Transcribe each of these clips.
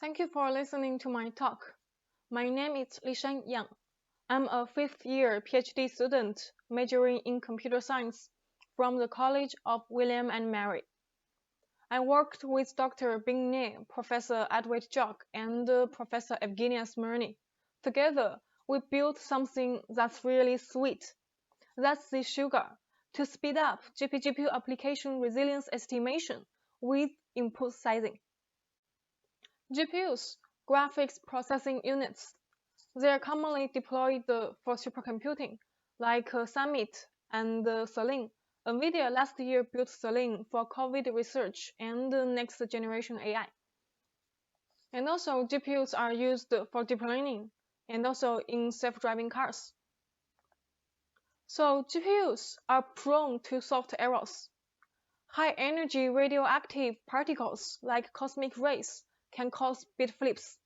Thank you for listening to my talk. My name is Lishan Yang. I'm a fifth-year PhD student majoring in computer science from the College of William and Mary. I worked with Dr. Bing Ne, Professor Edward Jock, and Professor Evgenia Smirny. Together, we built something that's really sweet. That's the sugar to speed up GPGPU application resilience estimation with input sizing. GPUs, graphics processing units. They are commonly deployed for supercomputing, like Summit and Selene. NVIDIA last year built Selene for COVID research and next generation AI. And also GPUs are used for deep learning and also in self-driving cars. So GPUs are prone to soft errors. High-energy radioactive particles like cosmic rays can cause bit flips.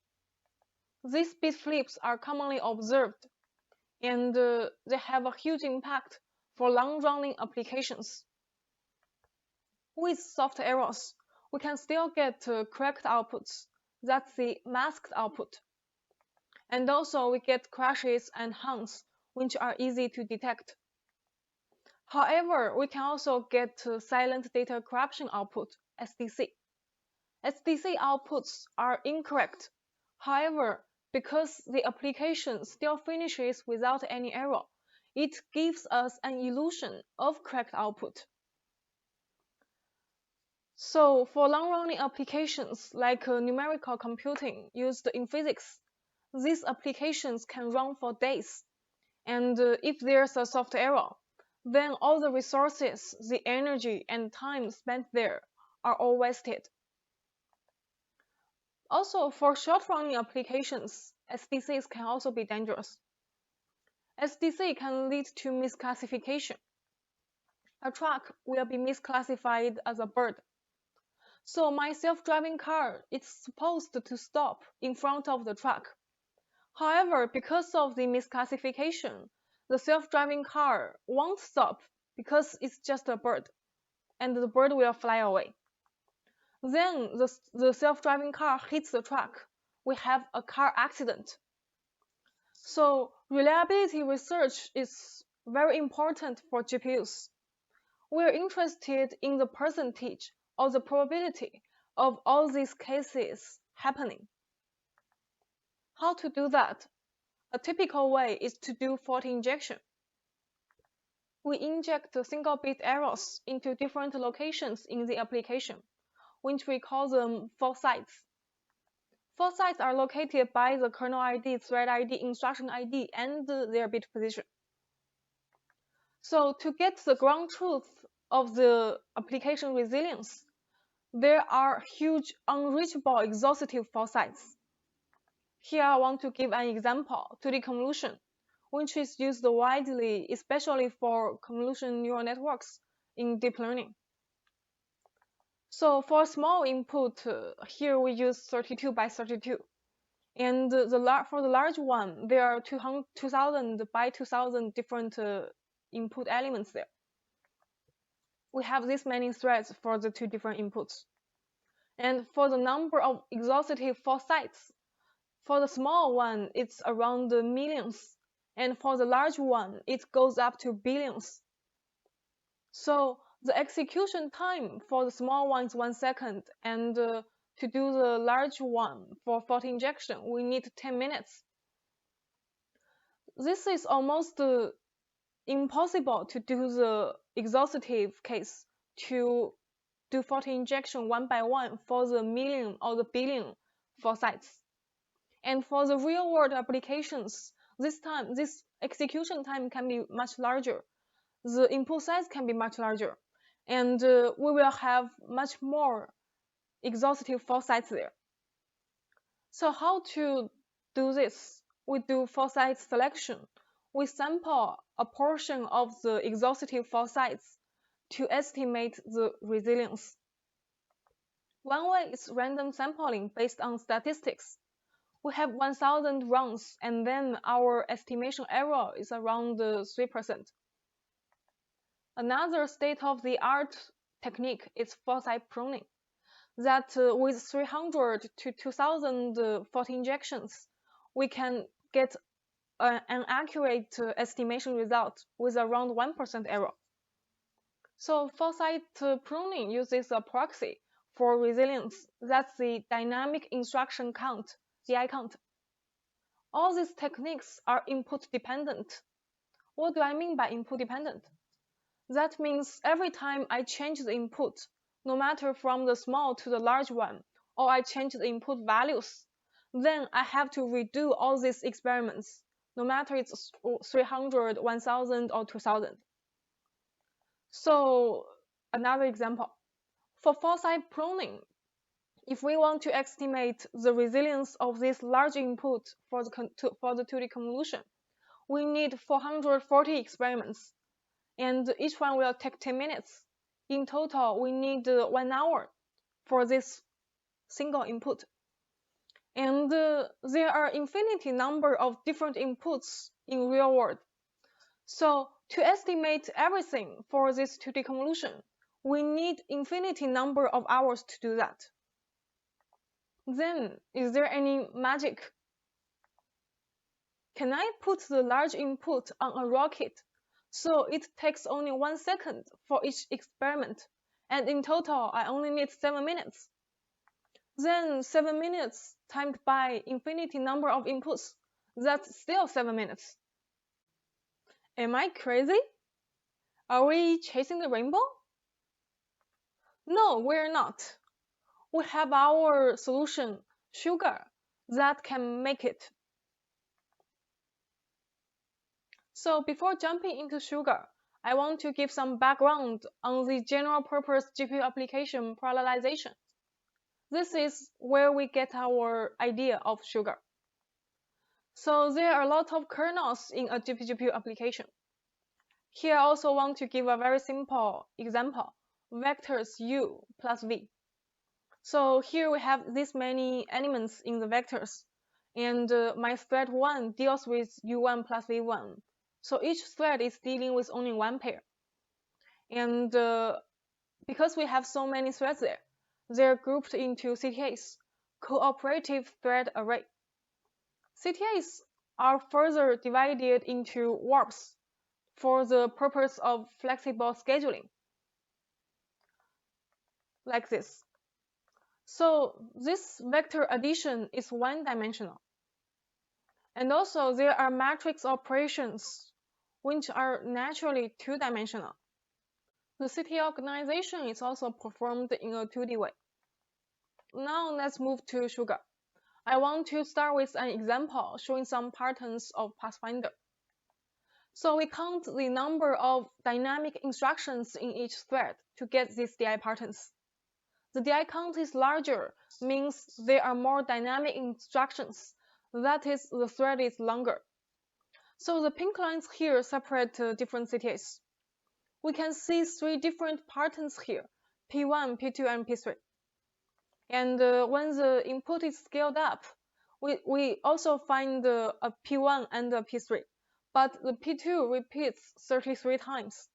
These bit flips are commonly observed, and they have a huge impact for long-running applications. With soft errors, we can still get correct outputs. That's the masked output. And also we get crashes and hangs, which are easy to detect. However, we can also get silent data corruption output, SDC. SDC outputs are incorrect. However, because the application still finishes without any error, it gives us an illusion of correct output. So for long-running applications like numerical computing used in physics, these applications can run for days. And if there's a soft error, then all the resources, the energy, and time spent there are all wasted. Also, for short-running applications, SDCs can also be dangerous. SDC can lead to misclassification. A truck will be misclassified as a bird. So my self-driving car is supposed to stop in front of the truck. However, because of the misclassification, the self-driving car won't stop because it's just a bird, and the bird will fly away. Then the self-driving car hits the truck. We have a car accident. So reliability research is very important for GPUs. We're interested in the percentage or the probability of all these cases happening. How to do that? A typical way is to do fault injection. We inject single-bit errors into different locations in the application, which we call them fault sites. Fault sites are located by the kernel ID, thread ID, instruction ID, and their bit position. So to get the ground truth of the application resilience, there are huge unreachable exhaustive fault sites. Here I want to give an example to the convolution, which is used widely, especially for convolution neural networks in deep learning. So for small input, here we use 32 by 32. And for the large one, there are 2000 by 2000 different input elements there. We have this many threads for the two different inputs. And for the number of exhaustive fault sites, for the small one, it's around millions. And for the large one, it goes up to billions. So the execution time for the small one is 1 second, and to do the large one for fault injection, we need 10 minutes. This is almost impossible to do the exhaustive case, to do fault injection one by one for the million or the billion fault sites. And for the real-world applications, this execution time can be much larger. The input size can be much larger, and we will have much more exhaustive fault sites there. So how to do this? We do fault site selection. We sample a portion of the exhaustive fault sites to estimate the resilience. One way is random sampling based on statistics. We have 1,000 runs, and then our estimation error is around 3%. Another state-of-the-art technique is fault site pruning. that with 300 to 2000 fault injections, we can get an accurate estimation result with around 1% error. So foresight pruning uses a proxy for resilience. That's the dynamic instruction count, DI count. All these techniques are input dependent. What do I mean by input dependent? That means every time I change the input, no matter from the small to the large one, or I change the input values, then I have to redo all these experiments, no matter it's 300, 1000, or 2000. So another example, for foresight pruning, if we want to estimate the resilience of this large input for the 2D convolution, we need 440 experiments, and each one will take 10 minutes. In total, we need 1 hour for this single input. And there are infinity number of different inputs in real world. So to estimate everything for this 2D convolution, we need infinity number of hours to do that. Then, is there any magic? Can I put the large input on a rocket so it takes only 1 second for each experiment, and in total I only need 7 minutes? Then 7 minutes timed by infinity number of inputs, that's still 7 minutes. Am I crazy? Are we chasing the rainbow? No, we're not. We have our solution, sugar, that can make it. So before jumping into sugar, I want to give some background on the general purpose GPU application parallelization. This is where we get our idea of sugar. So there are a lot of kernels in a GPGPU application. Here I also want to give a very simple example, vectors u plus v. So here we have this many elements in the vectors, and my thread 1 deals with u1 plus v1. So each thread is dealing with only one pair. And because we have so many threads there, they're grouped into CTAs, cooperative thread array. CTAs are further divided into warps for the purpose of flexible scheduling, like this. So this vector addition is one-dimensional. And also there are matrix operations which are naturally two-dimensional. The CTA organization is also performed in a 2D way. Now let's move to sugar. I want to start with an example showing some patterns of Pathfinder. So we count the number of dynamic instructions in each thread to get these DI patterns. The DI count is larger, means there are more dynamic instructions. That is, the thread is longer. So the pink lines here separate different CTAs. We can see 3 different patterns here, P1, P2, and P3. And when the input is scaled up, we also find a P1 and a P3, but the P2 repeats 33 times.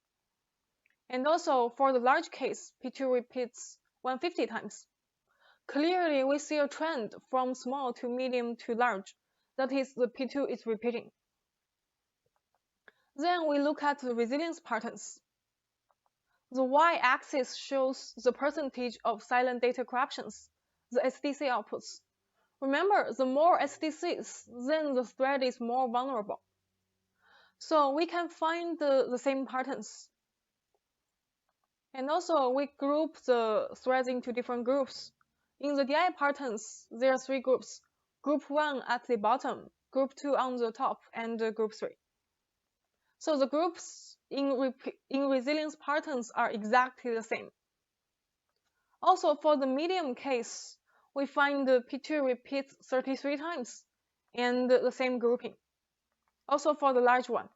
And also for the large case, P2 repeats 150 times. Clearly, we see a trend from small to medium to large. That is, the P2 is repeating. Then we look at the resilience patterns. The y-axis shows the percentage of silent data corruptions, the SDC outputs. Remember, the more SDCs, then the thread is more vulnerable. So we can find the same patterns. And also, we group the threads into different groups. In the DI patterns, there are 3 groups. Group 1 at the bottom, Group 2 on the top, and Group 3. So the groups in resilience patterns are exactly the same. Also, for the medium case, we find the P2 repeats 33 times, and the same grouping. Also for the large one.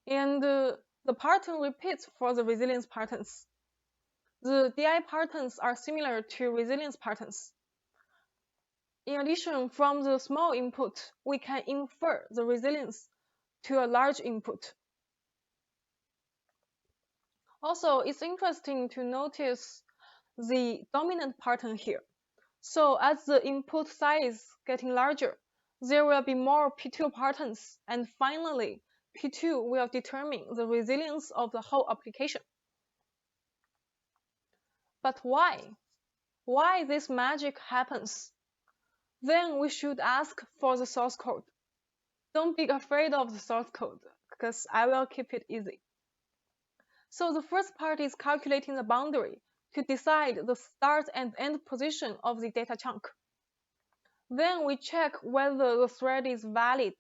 And the pattern repeats for the resilience patterns. The DI patterns are similar to resilience patterns. In addition, from the small input, we can infer the resilience to a large input. Also, it's interesting to notice the dominant pattern here. So as the input size getting larger, there will be more P2 patterns, and finally, P2 will determine the resilience of the whole application. But why? Why this magic happens? Then we should ask for the source code. Don't be afraid of the source code, because I will keep it easy. So the first part is calculating the boundary to decide the start and end position of the data chunk. Then we check whether the thread is valid.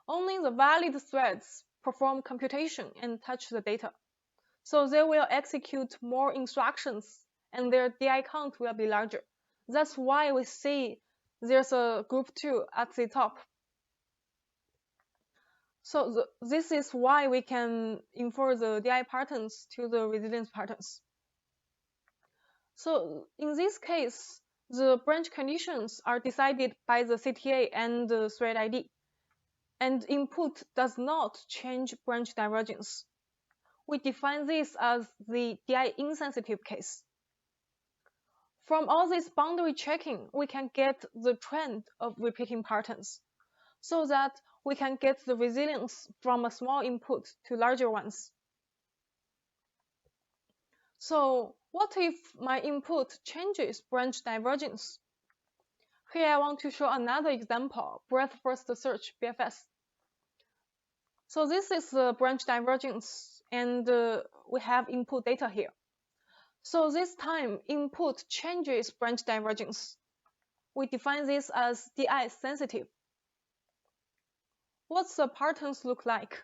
Only the valid threads perform computation and touch the data. So they will execute more instructions and their DI count will be larger. That's why we see there's a group 2 at the top. So this is why we can infer the DI patterns to the resilience patterns. So in this case, the branch conditions are decided by the CTA and the thread ID, and input does not change branch divergence. We define this as the DI insensitive case. From all this boundary checking, we can get the trend of repeating patterns, so that we can get the resilience from a small input to larger ones. So what if my input changes branch divergence? Here I want to show another example, breadth first search, BFS. So this is the branch divergence, and we have input data here. So this time, input changes branch divergence. We define this as DI sensitive. What's the patterns look like?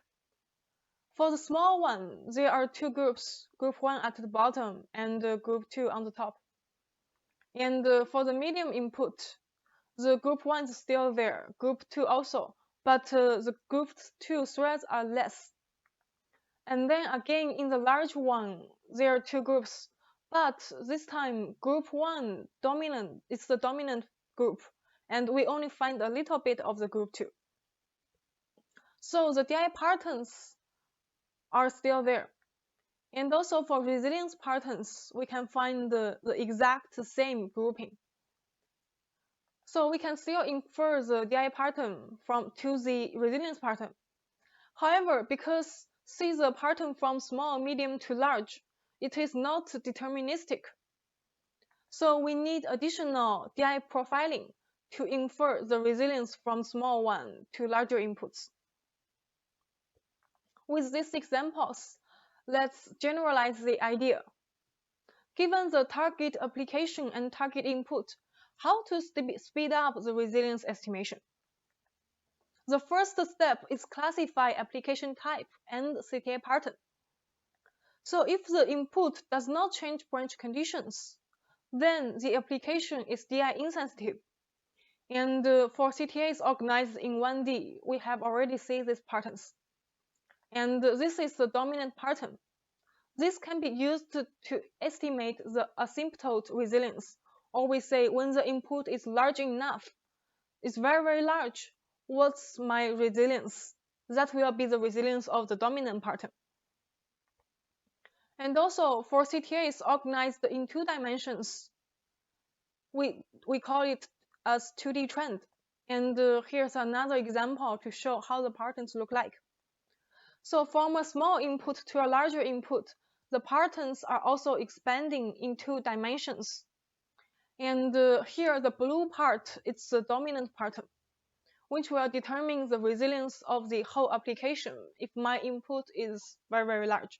For the small one, there are two groups, group 1 at the bottom and group 2 on the top. And for the medium input, the group 1 is still there, group 2 also, but the group 2 threads are less. And then again, in the large one, there are two groups, but this time group 1 dominant, it's the dominant group, and we only find a little bit of the group 2. So the DI patterns are still there. And also for resilience patterns, we can find the exact same grouping. So we can still infer the DI pattern to the resilience pattern. However, because see the pattern from small, medium to large, it is not deterministic. So we need additional DI profiling to infer the resilience from small one to larger inputs. With these examples, let's generalize the idea. Given the target application and target input, how to speed up the resilience estimation? The first step is classify application type and CTA pattern. So if the input does not change branch conditions, then the application is DI insensitive. And for CTAs organized in 1D, we have already seen these patterns. And this is the dominant pattern. This can be used to estimate the asymptote resilience, or we say when the input is large enough, it's very, very large, what's my resilience? That will be the resilience of the dominant pattern. And also for CTAs organized in 2 dimensions, we call it as 2D trend. And here's another example to show how the patterns look like. So from a small input to a larger input, the patterns are also expanding in 2 dimensions. And here the blue part is the dominant pattern, which will determine the resilience of the whole application if my input is very, very large.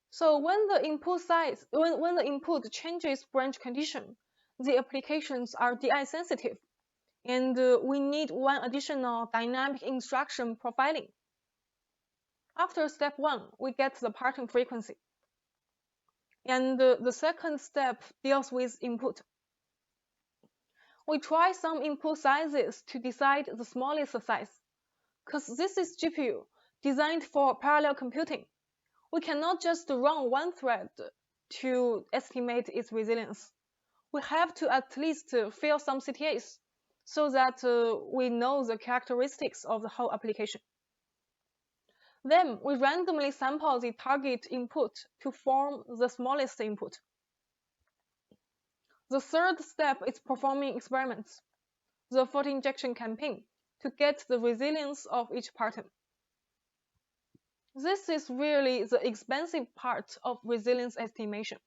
So when the input size, when the input changes branch condition, the applications are DI sensitive, and we need one additional dynamic instruction profiling. After step 1, we get the pattern frequency. And the second step deals with input. We try some input sizes to decide the smallest size, because this is GPU designed for parallel computing. We cannot just run one thread to estimate its resilience. We have to at least fill some CTAs so that we know the characteristics of the whole application. Then we randomly sample the target input to form the smallest input. The third step is performing experiments, the photoinjection campaign, to get the resilience of each pattern. This is really the expensive part of resilience estimation,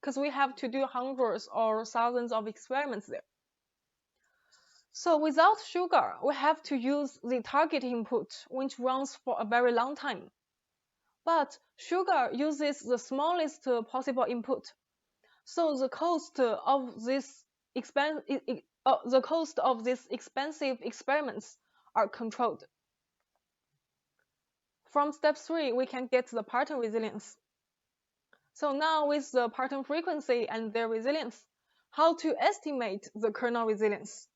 because we have to do hundreds or thousands of experiments there. So without sugar, we have to use the target input, which runs for a very long time. But sugar uses the smallest possible input, so the cost of these expensive experiments are controlled. From step 3, we can get the pattern resilience. So now with the pattern frequency and their resilience, how to estimate the kernel resilience?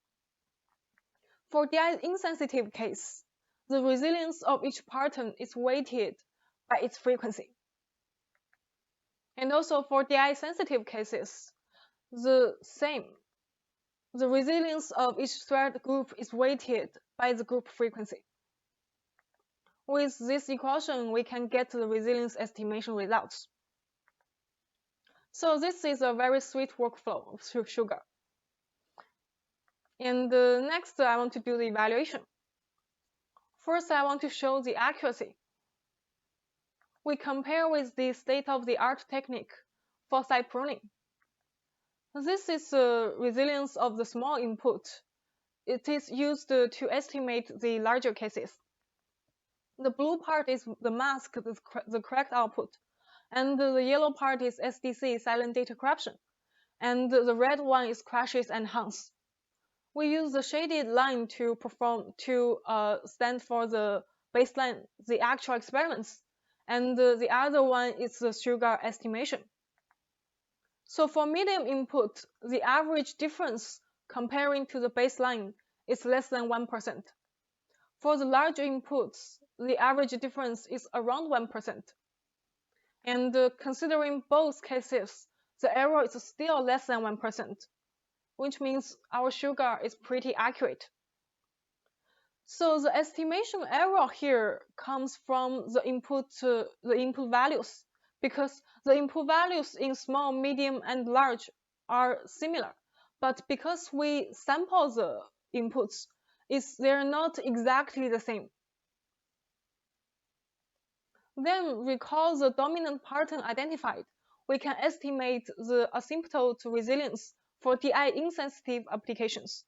For the insensitive case, the resilience of each pattern is weighted by its frequency. And also for DI-sensitive cases, the same. The resilience of each thread group is weighted by the group frequency. With this equation, we can get the resilience estimation results. So this is a very sweet workflow of sugar. And next, I want to do the evaluation. First, I want to show the accuracy. We compare with the state-of-the-art technique for side pruning. This is the resilience of the small input. It is used to estimate the larger cases. The blue part is the mask, the correct output, and the yellow part is SDC, silent data corruption, and the red one is crashes and hunts. We use the shaded line to stand for the baseline, the actual experiments, and the other one is the sugar estimation. So for medium input, the average difference comparing to the baseline is less than 1%. For the large inputs, the average difference is around 1%. And considering both cases, the error is still less than 1%, which means our sugar is pretty accurate. So the estimation error here comes from the input values, because the input values in small, medium, and large are similar. But because we sample the inputs, they're not exactly the same. Then recall the dominant pattern identified. We can estimate the asymptote resilience for DI-insensitive applications.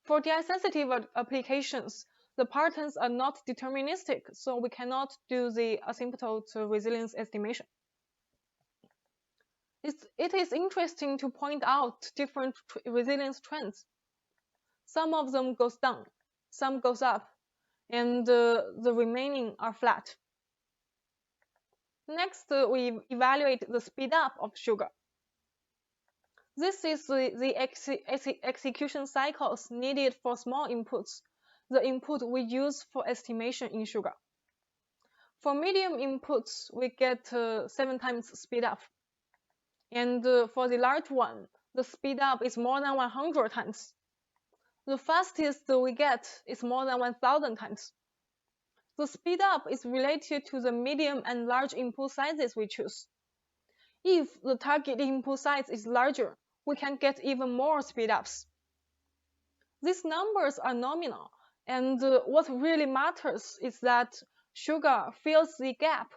For DI-sensitive applications, the patterns are not deterministic, so we cannot do the asymptote resilience estimation. It is interesting to point out different resilience trends. Some of them goes down, some goes up, and the remaining are flat. Next, we evaluate the speed up of sugar. This is the execution cycles needed for small inputs, the input we use for estimation in sugar. For medium inputs, we get 7 times speed up. And for the large one, the speed up is more than 100 times. The fastest we get is more than 1,000 times. The speed up is related to the medium and large input sizes we choose. If the target input size is larger, we can get even more speedups. These numbers are nominal, and what really matters is that sugar fills the gap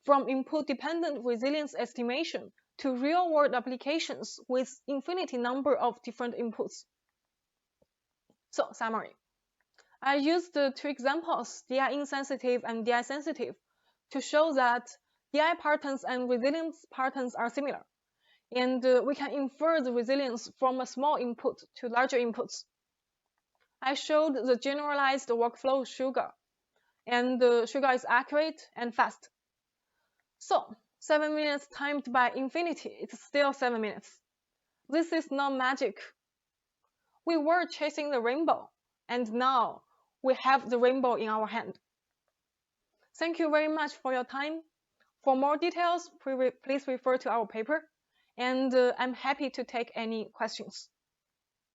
from input-dependent resilience estimation to real-world applications with infinity number of different inputs. So, summary. I used 2 examples, DI-insensitive and DI-sensitive, to show that DI patterns and resilience patterns are similar. And we can infer the resilience from a small input to larger inputs. I showed the generalized workflow sugar, and sugar is accurate and fast. So 7 minutes timed by infinity, it's still 7 minutes. This is not magic. We were chasing the rainbow, and now we have the rainbow in our hand. Thank you very much for your time. For more details, please refer to our paper. And I'm happy to take any questions.